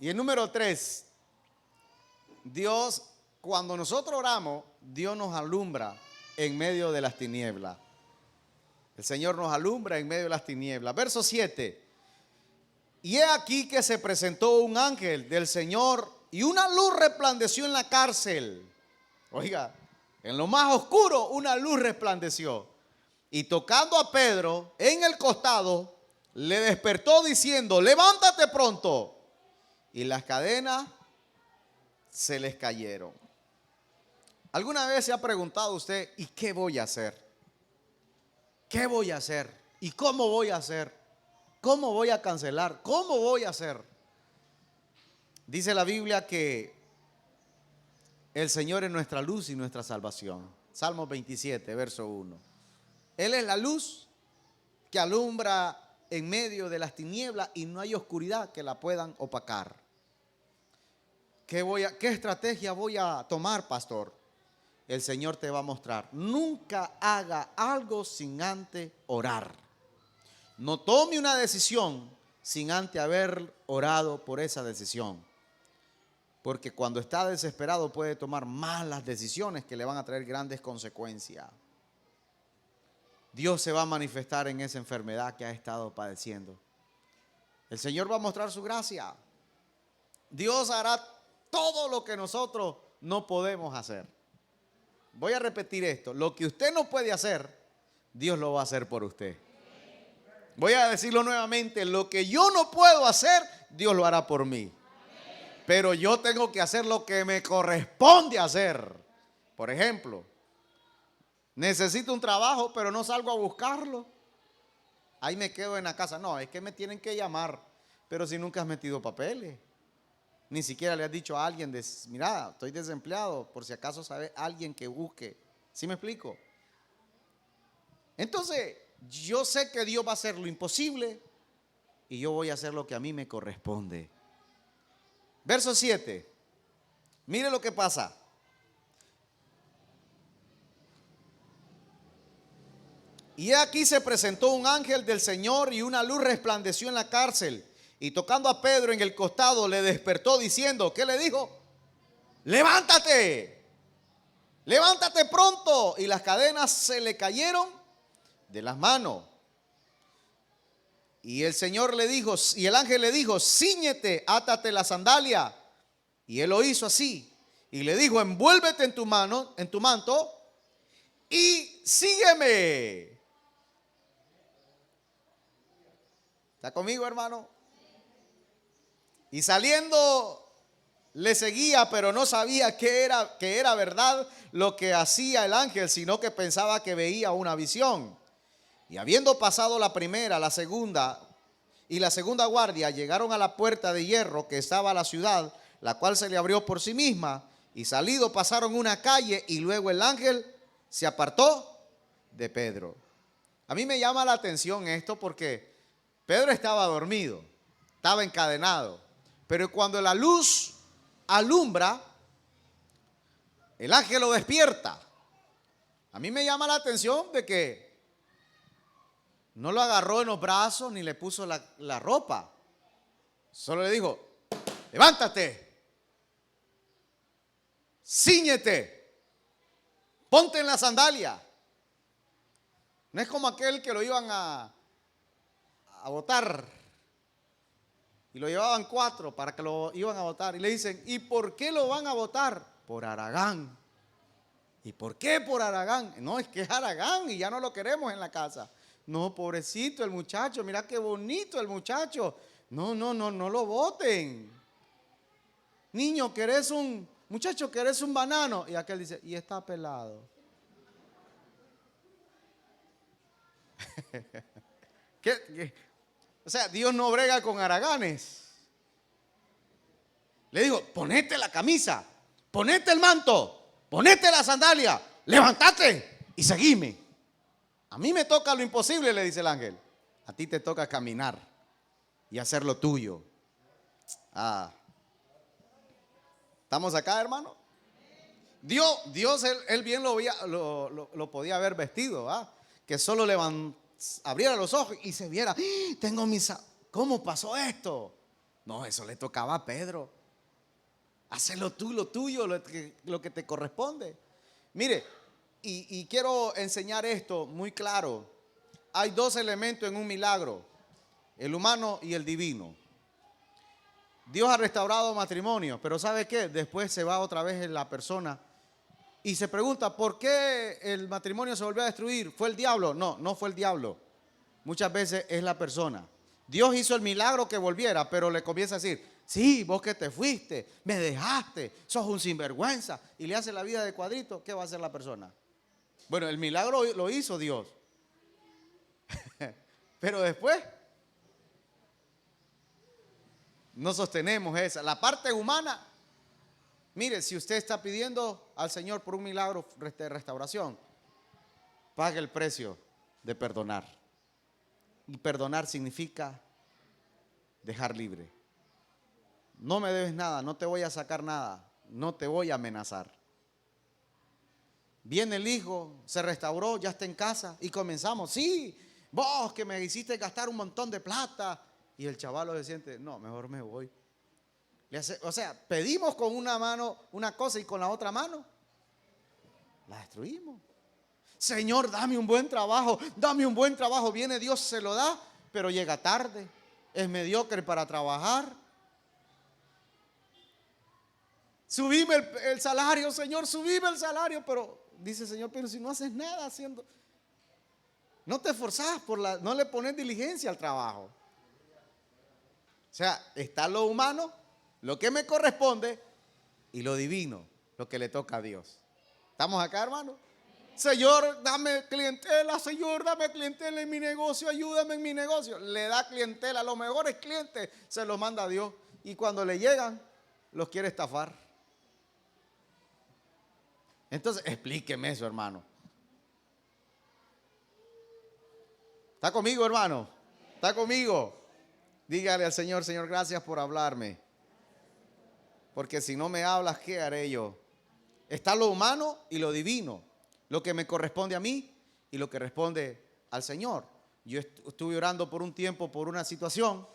Y el número 3, Dios, cuando nosotros oramos, Dios nos alumbra en medio de las tinieblas. El Señor nos alumbra en medio de las tinieblas. Verso 7. Y he aquí que se presentó un ángel del Señor y una luz resplandeció en la cárcel. Oiga, en lo más oscuro una luz resplandeció. Y tocando a Pedro en el costado, le despertó diciendo, levántate pronto. Y las cadenas se les cayeron. ¿Alguna vez se ha preguntado usted, ¿y qué voy a hacer? ¿Qué voy a hacer? ¿Y cómo voy a hacer? ¿Cómo voy a cancelar? ¿Cómo voy a hacer? Dice la Biblia que el Señor es nuestra luz y nuestra salvación. Salmo 27, verso 1. Él es la luz que alumbra en medio de las tinieblas y no hay oscuridad que la puedan opacar. ¿Qué estrategia voy a tomar, pastor? El Señor te va a mostrar. Nunca haga algo sin antes orar. No tome una decisión sin antes haber orado por esa decisión. Porque cuando está desesperado puede tomar malas decisiones que le van a traer grandes consecuencias. Dios se va a manifestar en esa enfermedad que ha estado padeciendo. El Señor va a mostrar su gracia. Dios hará todo lo que nosotros no podemos hacer. Voy a repetir esto. Lo que usted no puede hacer, Dios lo va a hacer por usted. Voy a decirlo nuevamente. Lo que yo no puedo hacer, Dios lo hará por mí. Pero yo tengo que hacer lo que me corresponde hacer. Por ejemplo, necesito un trabajo, pero no salgo a buscarlo. Ahí me quedo en la casa. No, es que me tienen que llamar. Pero si nunca has metido papeles. Ni siquiera le has dicho a alguien, mira, estoy desempleado, por si acaso sabe alguien que busque. ¿Sí me explico? Entonces, yo sé que Dios va a hacer lo imposible y yo voy a hacer lo que a mí me corresponde. Verso 7. Mire lo que pasa. Y aquí se presentó un ángel del Señor y una luz resplandeció en la cárcel. Y tocando a Pedro en el costado le despertó diciendo, ¿qué le dijo? Levántate, levántate pronto. Y las cadenas se le cayeron de las manos. Y el Señor le dijo, y el ángel le dijo, cíñete, átate la sandalia. Y él lo hizo así. Y le dijo, envuélvete en tu mano, en tu manto, y sígueme. ¿Está conmigo, hermano? Y saliendo le seguía, pero no sabía que era verdad lo que hacía el ángel, sino que pensaba que veía una visión. Y habiendo pasado la primera, la segunda y la segunda guardia, llegaron a la puerta de hierro que estaba a la ciudad, la cual se le abrió por sí misma. Y salido pasaron una calle y luego el ángel se apartó de Pedro. A mí me llama la atención esto porque Pedro estaba dormido, estaba encadenado. Pero cuando la luz alumbra, el ángel lo despierta. A mí me llama la atención de que no lo agarró en los brazos ni le puso la ropa. Solo le dijo, levántate, Cíñete, ponte en la sandalia. No es como aquel que lo iban a botar y lo llevaban 4 para que lo iban a botar y le dicen, ¿y por qué lo van a botar? Por haragán. ¿Y por qué por haragán? No, es que es haragán y ya no lo queremos en la casa. No, pobrecito el muchacho, mira qué bonito el muchacho. No lo boten. Niño, muchacho, ¿querés un banano? Y aquel dice, y está pelado. ¿Qué? O sea, Dios no brega con haraganes. Le digo, ponete la camisa, ponete el manto, ponete la sandalia, levántate y seguime. A mí me toca lo imposible, le dice el ángel. A ti te toca caminar y hacer lo tuyo. ¿Estamos acá, hermano? Dios él bien lo podía haber vestido, que solo abriera los ojos y se viera, ¿cómo pasó esto? No, eso le tocaba a Pedro. Hazlo tú, lo tuyo, lo que te corresponde. Mire, y quiero enseñar esto muy claro. Hay 2 elementos en un milagro, el humano y el divino. Dios ha restaurado matrimonio, pero ¿sabe qué? Después se va otra vez en la persona y se pregunta, ¿por qué el matrimonio se volvió a destruir? ¿Fue el diablo? No fue el diablo. Muchas veces es la persona. Dios hizo el milagro que volviera, pero le comienza a decir, sí, vos que te fuiste, me dejaste, sos un sinvergüenza, y le hace la vida de cuadrito. ¿Qué va a hacer la persona? Bueno, el milagro lo hizo Dios. Pero después no sostenemos esa. La parte humana, mire, si usted está pidiendo al Señor por un milagro de restauración, pague el precio de perdonar. Y perdonar significa dejar libre. No me debes nada, no te voy a sacar nada, no te voy a amenazar. Viene el hijo, se restauró, ya está en casa y comenzamos. Sí, vos que me hiciste gastar un montón de plata. Y el chavalo se siente, no, mejor me voy. O sea, pedimos con una mano una cosa y con la otra mano la destruimos. Señor, dame un buen trabajo, dame un buen trabajo. Viene Dios, se lo da, pero llega tarde. Es mediocre para trabajar. Subime el salario, Señor, subime el salario. Pero dice el Señor, pero si no haces nada haciendo, no te esforzás no le pones diligencia al trabajo. O sea, está lo humano, lo que me corresponde, y lo divino, lo que le toca a Dios. ¿Estamos acá, hermano? Señor, dame clientela, Señor, dame clientela en mi negocio, ayúdame en mi negocio. Le da clientela, a los mejores clientes se los manda a Dios. Y cuando le llegan, los quiere estafar. Entonces, explíqueme eso, hermano. ¿Está conmigo, hermano? ¿Está conmigo? Dígale al Señor, Señor, gracias por hablarme. Porque si no me hablas, ¿qué haré yo? Está lo humano y lo divino. Lo que me corresponde a mí y lo que responde al Señor. Yo estuve orando por un tiempo por una situación.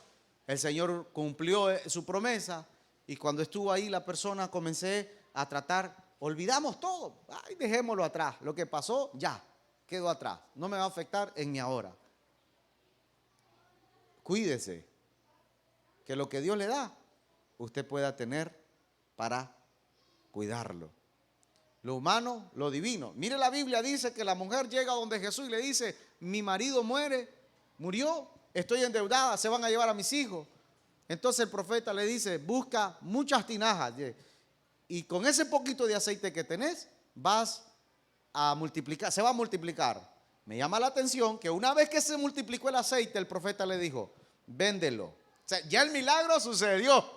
El Señor cumplió su promesa. Y cuando estuvo ahí la persona, comencé a tratar. Olvidamos todo. Ay, dejémoslo atrás. Lo que pasó, ya, quedó atrás. No me va a afectar en mi ahora. Cuídese. Que lo que Dios le da, usted pueda tener para cuidarlo. Lo humano, lo divino. Mire, la Biblia dice que la mujer llega donde Jesús y le dice, mi marido murió, estoy endeudada, se van a llevar a mis hijos. Entonces el profeta le dice, busca muchas tinajas y con ese poquito de aceite que tenés vas a multiplicar, se va a multiplicar. Me llama la atención que una vez que se multiplicó el aceite, el profeta le dijo, véndelo. O sea, ya el milagro sucedió.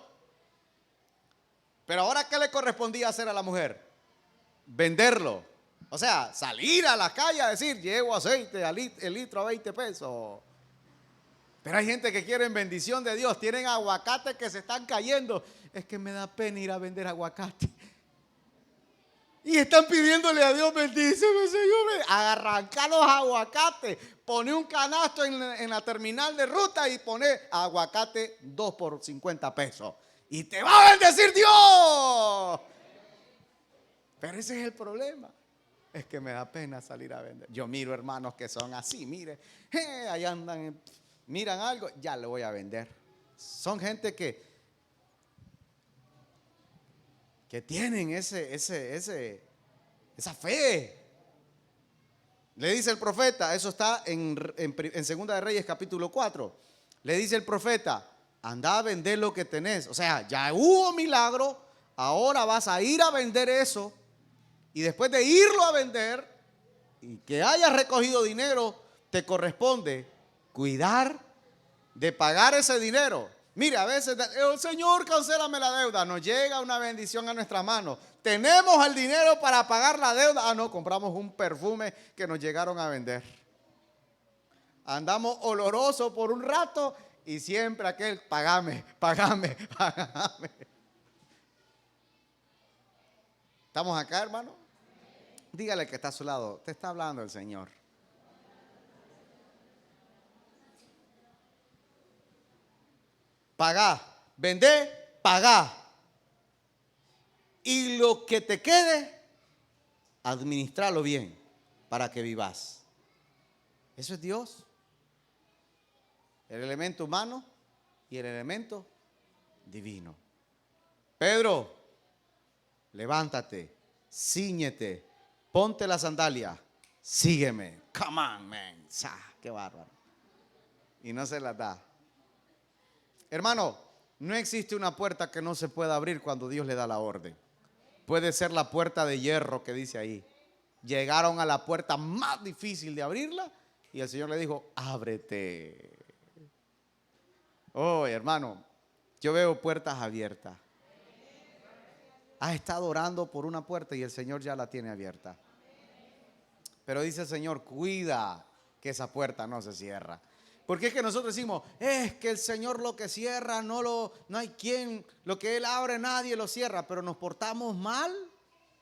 Pero ahora, ¿qué le correspondía hacer a la mujer? Venderlo. O sea, salir a la calle a decir, llevo aceite, el litro a 20 pesos. Pero hay gente que quiere bendición de Dios. Tienen aguacates que se están cayendo. Es que me da pena ir a vender aguacate. Y están pidiéndole a Dios, bendíceme, Señor. Arranca los aguacates. Pone un canasto en la terminal de ruta y pone aguacate 2 por 50 pesos. Y te va a bendecir Dios. Pero ese es el problema. Es que me da pena salir a vender. Yo miro hermanos que son así, mire, ahí andan, miran algo, ya lo voy a vender. Son gente que tienen esa fe. Le dice el profeta, eso está en Segunda de Reyes capítulo 4. Le dice el profeta, anda a vender lo que tenés. O sea, ya hubo milagro, ahora vas a ir a vender eso. Y después de irlo a vender y que hayas recogido dinero, te corresponde cuidar de pagar ese dinero. Mire, a veces, Señor, cancélame la deuda. Nos llega una bendición a nuestras manos. Tenemos el dinero para pagar la deuda. Ah, no, compramos un perfume que nos llegaron a vender. Andamos olorosos por un rato y siempre aquel, págame. ¿Estamos acá, hermano? Dígale que está a su lado, te está hablando el Señor. Pagá, vendé, pagá. Y lo que te quede, administralo bien para que vivas. Eso es Dios. El elemento humano y el elemento divino. Pedro, levántate, cíñete, ponte la sandalia, sígueme. Come on, man. Qué bárbaro. Y no se la da. Hermano, no existe una puerta que no se pueda abrir cuando Dios le da la orden. Puede ser la puerta de hierro que dice ahí. Llegaron a la puerta más difícil de abrirla y el Señor le dijo, ábrete. Oh, hermano, yo veo puertas abiertas. Has estado orando por una puerta y el Señor ya la tiene abierta. Pero dice el Señor, cuida que esa puerta no se cierra. Porque es que nosotros decimos, es que el Señor lo que cierra no hay quien, lo que Él abre nadie lo cierra, pero nos portamos mal,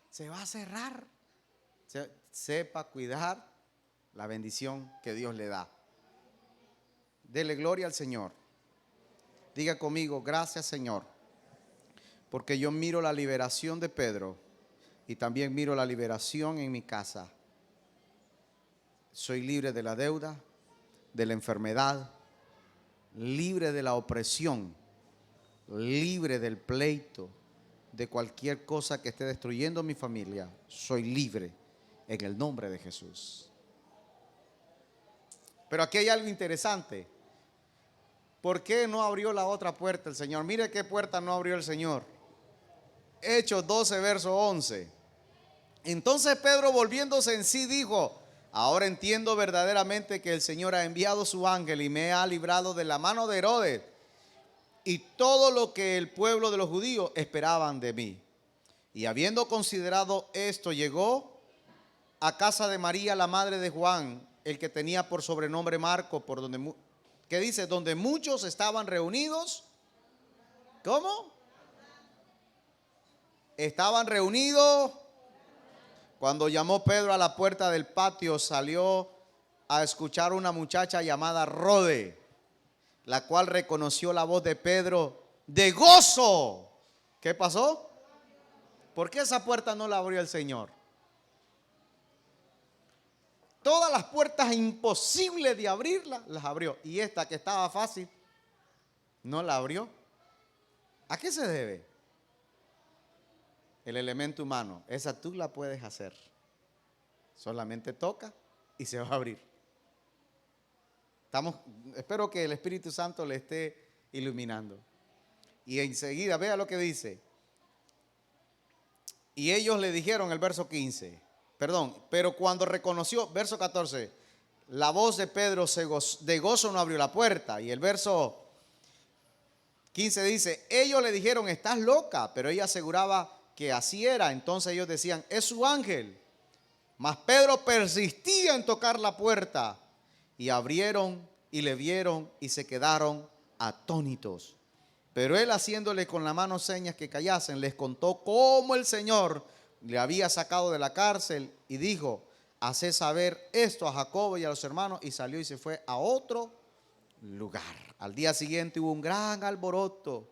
se va a cerrar. Sepa cuidar la bendición que Dios le da. Dele gloria al Señor. Diga conmigo, gracias Señor, porque yo miro la liberación de Pedro y también miro la liberación en mi casa. Soy libre de la deuda, de la enfermedad, libre de la opresión, libre del pleito, de cualquier cosa que esté destruyendo mi familia. Soy libre en el nombre de Jesús. Pero aquí hay algo interesante. ¿Por qué no abrió la otra puerta el Señor? Mire qué puerta no abrió el Señor. Hechos 12, verso 11. Entonces Pedro, volviéndose en sí, dijo, ahora entiendo verdaderamente que el Señor ha enviado su ángel y me ha librado de la mano de Herodes y todo lo que el pueblo de los judíos esperaban de mí. Y habiendo considerado esto, llegó a casa de María, la madre de Juan, el que tenía por sobrenombre Marco, por donde, ¿qué dice? Donde muchos estaban reunidos. ¿Cómo? Estaban reunidos. Cuando llamó Pedro a la puerta del patio, salió a escuchar una muchacha llamada Rode, la cual reconoció la voz de Pedro de gozo. ¿Qué pasó? ¿Por qué esa puerta no la abrió el Señor? Todas las puertas imposibles de abrirlas, las abrió. Y esta que estaba fácil, no la abrió. ¿A qué se debe? El elemento humano, esa tú la puedes hacer. Solamente toca y se va a abrir. Espero que el Espíritu Santo le esté iluminando. Y enseguida, vea lo que dice. Y ellos le dijeron, el verso 15, pero cuando reconoció, verso 14, la voz de Pedro de gozo no abrió la puerta. Y el verso 15 dice, ellos le dijeron, estás loca, pero ella aseguraba que así era. Entonces ellos decían, es su ángel. Mas Pedro persistía en tocar la puerta y abrieron y le vieron y se quedaron atónitos. Pero él, haciéndole con la mano señas que callasen, les contó cómo el Señor le había sacado de la cárcel y dijo, haced saber esto a Jacobo y a los hermanos, y salió y se fue a otro lugar. Al día siguiente hubo un gran alboroto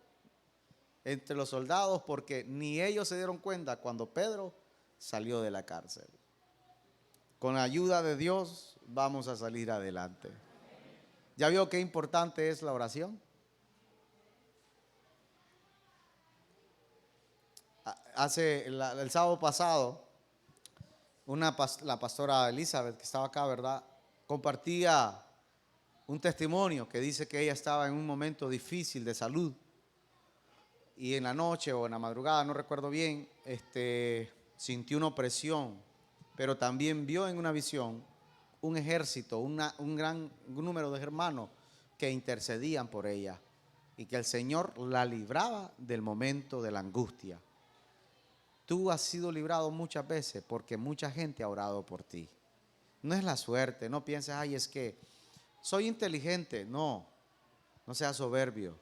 entre los soldados porque ni ellos se dieron cuenta cuando Pedro salió de la cárcel. Con la ayuda de Dios vamos a salir adelante. ¿Ya vio qué importante es la oración? El sábado pasado, la pastora Elizabeth, que estaba acá, ¿verdad?, compartía un testimonio que dice que ella estaba en un momento difícil de salud y en la noche o en la madrugada, no recuerdo bien, sintió una opresión, pero también vio en una visión un ejército, un gran número de hermanos que intercedían por ella y que el Señor la libraba del momento de la angustia. Tú has sido librado muchas veces porque mucha gente ha orado por ti. No es la suerte, no pienses, ay, es que soy inteligente. No, no seas soberbio.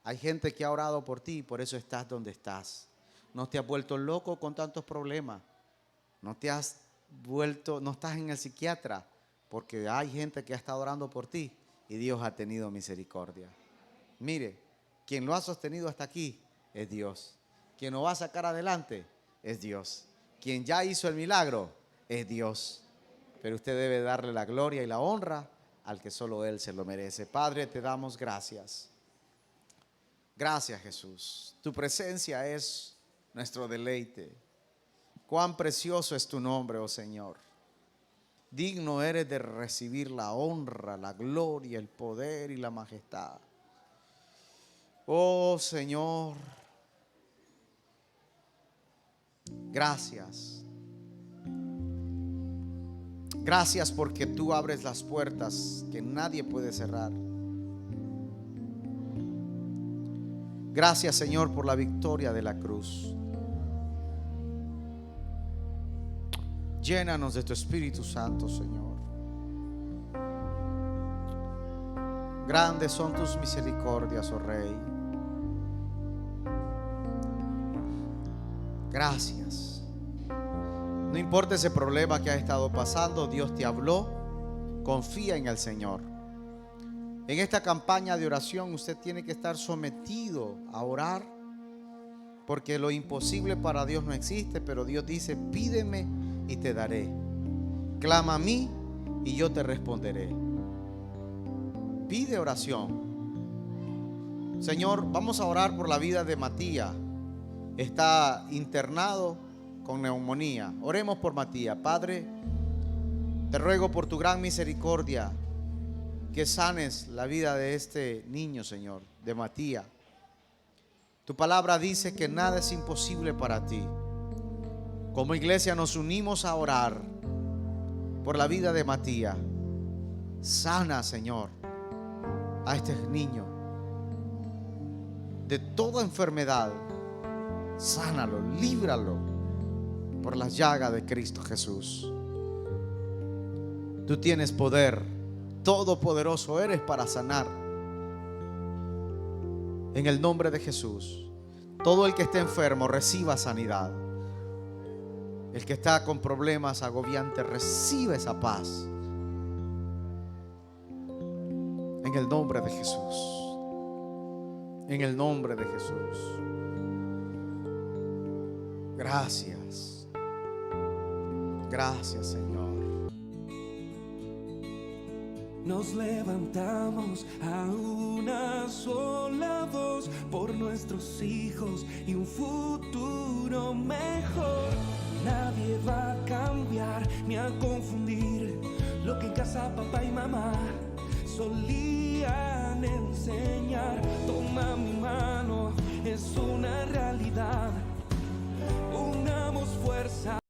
Hay gente que ha orado por ti y por eso estás donde estás. No te has vuelto loco con tantos problemas. No estás en el psiquiatra porque hay gente que ha estado orando por ti y Dios ha tenido misericordia. Mire, quien lo ha sostenido hasta aquí es Dios. Quien lo va a sacar adelante es Dios. Quien ya hizo el milagro es Dios. Pero usted debe darle la gloria y la honra al que solo Él se lo merece. Padre, te damos gracias. Gracias, Jesús. Tu presencia es nuestro deleite. Cuán precioso es tu nombre, oh Señor. Digno eres de recibir la honra, la gloria, el poder y la majestad. Oh Señor, gracias. Gracias porque tú abres las puertas que nadie puede cerrar. Gracias, Señor, por la victoria de la cruz. Llénanos de tu Espíritu Santo, Señor. Grandes son tus misericordias, oh Rey. Gracias. No importa ese problema que ha estado pasando, Dios te habló. Confía en el Señor. En esta campaña de oración usted tiene que estar sometido a orar, porque lo imposible para Dios no existe, pero Dios dice: pídeme y te daré. Clama a mí y yo te responderé. Pide oración. Señor, vamos a orar por la vida de Matías. Está internado con neumonía. Oremos por Matías. Padre, te ruego por tu gran misericordia que sanes la vida de este niño, Señor, de Matías. Tu palabra dice que nada es imposible para ti. Como iglesia nos unimos a orar por la vida de Matías. Sana, Señor, a este niño de toda enfermedad. Sánalo, líbralo por las llagas de Cristo Jesús. Tú tienes poder, todopoderoso eres para sanar. En el nombre de Jesús, todo el que esté enfermo reciba sanidad. El que está con problemas agobiantes recibe esa paz. En el nombre de Jesús. En el nombre de Jesús. Gracias. Gracias, Señor. Nos levantamos a una sola voz por nuestros hijos y un futuro mejor. Nadie va a cambiar ni a confundir lo que en casa papá y mamá solían enseñar. Toma mi mano, es una realidad. Unamos fuerza.